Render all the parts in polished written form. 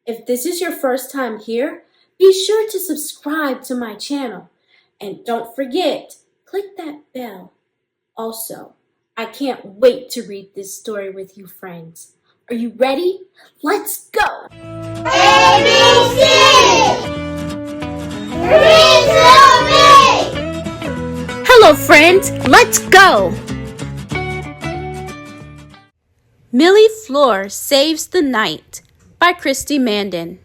If this is your first time here, be sure to subscribe to my channel. And don't forget, click that bell. Also, I can't wait to read this story with you friends. Are you ready? Let's go! ABC! Read to me! Hello friends, let's go! Millie Floor Saves the Night by Christy Mandan.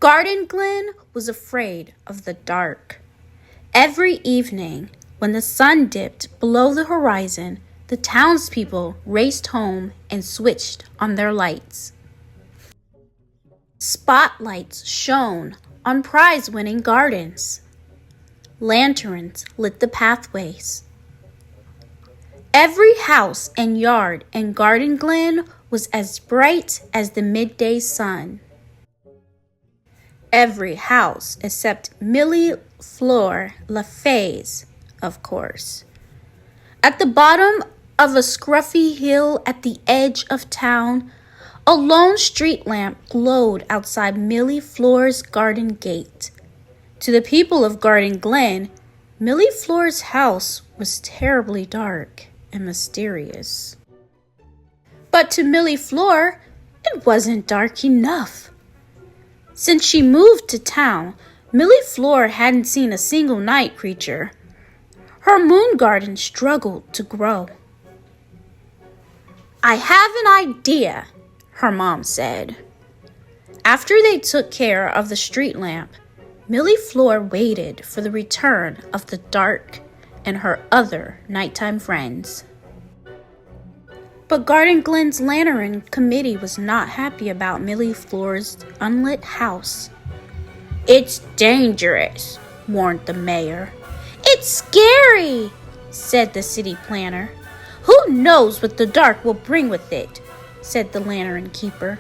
Garden Glen was afraid of the dark. Every evening, when the sun dipped below the horizon, the townspeople raced home and switched on their lights. Spotlights shone on prize-winning gardens. Lanterns lit the pathways. Every house and yard in Garden Glen was as bright as the midday sun. Every house except Millie Floor LaFay's, of course. At the bottom of a scruffy hill at the edge of town, a lone street lamp glowed outside Millie Floor's garden gate. To the people of Garden Glen, Millie Floor's house was terribly dark and mysterious. But to Millie Floor, it wasn't dark enough. Since she moved to town, Millie Floor hadn't seen a single night creature. Her moon garden struggled to grow. "I have an idea," her mom said. After they took care of the street lamp, Millie Floor waited for the return of the dark and her other nighttime friends. But Garden Glen's Lantern Committee was not happy about Millie Floor's unlit house. "It's dangerous," warned the mayor. "It's scary," said the city planner. "Who knows what the dark will bring with it," said the lantern keeper.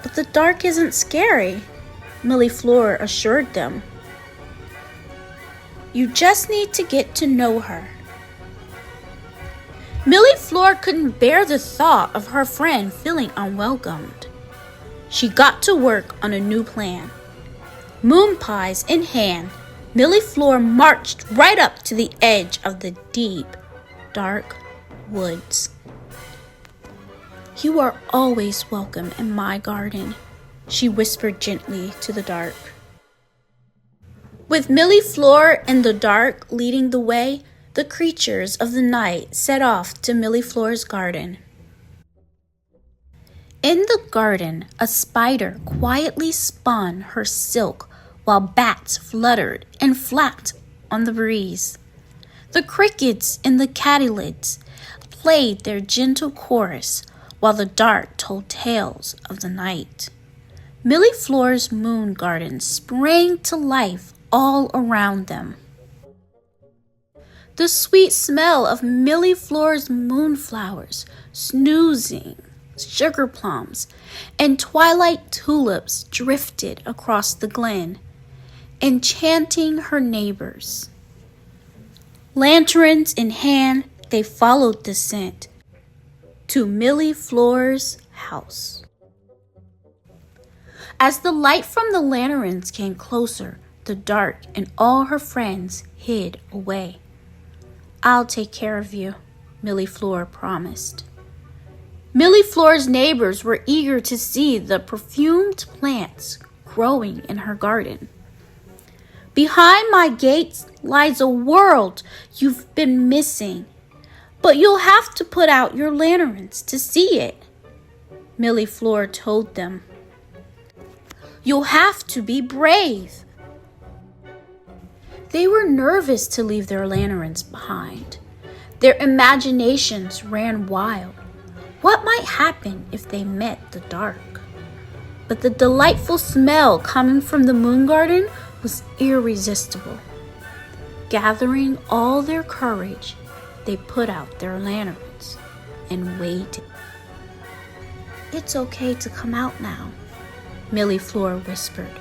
"But the dark isn't scary," Millie Floor assured them. "You just need to get to know her." Millie Floor couldn't bear the thought of her friend feeling unwelcomed. She got to work on a new plan. Moon pies in hand, Millie Floor marched right up to the edge of the deep, dark woods. "You are always welcome in my garden," she whispered gently to the dark. With Millie Floor in the dark leading the way, the creatures of the night set off to Millie Floor's garden. In the garden, a spider quietly spun her silk while bats fluttered and flapped on the breeze. The crickets in the catylids played their gentle chorus while the dark told tales of the night. Millie Floor's moon garden sprang to life all around them. The sweet smell of Millie Floor's moonflowers, snoozing, sugar plums, and twilight tulips drifted across the glen, enchanting her neighbors. Lanterns in hand, they followed the scent to Millie Floor's house. As the light from the lanterns came closer, the dark and all her friends hid away. "I'll take care of you," Millie Floor promised. Millie Floor's neighbors were eager to see the perfumed plants growing in her garden. "Behind my gates lies a world you've been missing, but you'll have to put out your lanterns to see it," Millie Floor told them. "You'll have to be brave." They were nervous to leave their lanterns behind. Their imaginations ran wild. What might happen if they met the dark? But the delightful smell coming from the moon garden was irresistible. Gathering all their courage, they put out their lanterns and waited. "It's okay to come out now," Millie Floor whispered.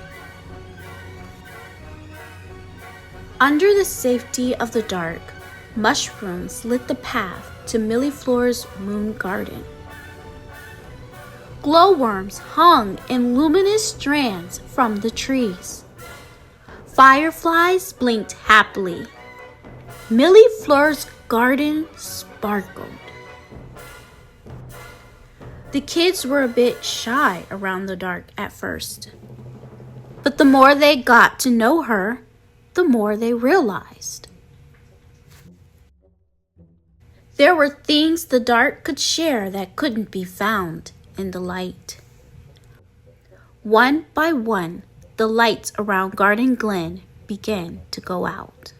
Under the safety of the dark, mushrooms lit the path to Millie Floor's moon garden. Glowworms hung in luminous strands from the trees. Fireflies blinked happily. Millie Fleur's garden sparkled. The kids were a bit shy around the dark at first. But the more they got to know her, the more they realized. There were things the dark could share that couldn't be found in the light. One by one, the lights around Garden Glen began to go out.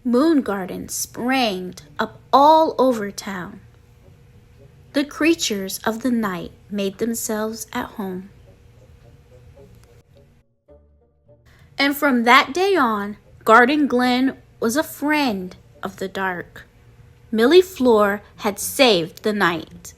Moon gardens sprang up all over town. The creatures of the night made themselves at home. And from that day on, Garden Glen was a friend of the dark. Millie Fleur had saved the night.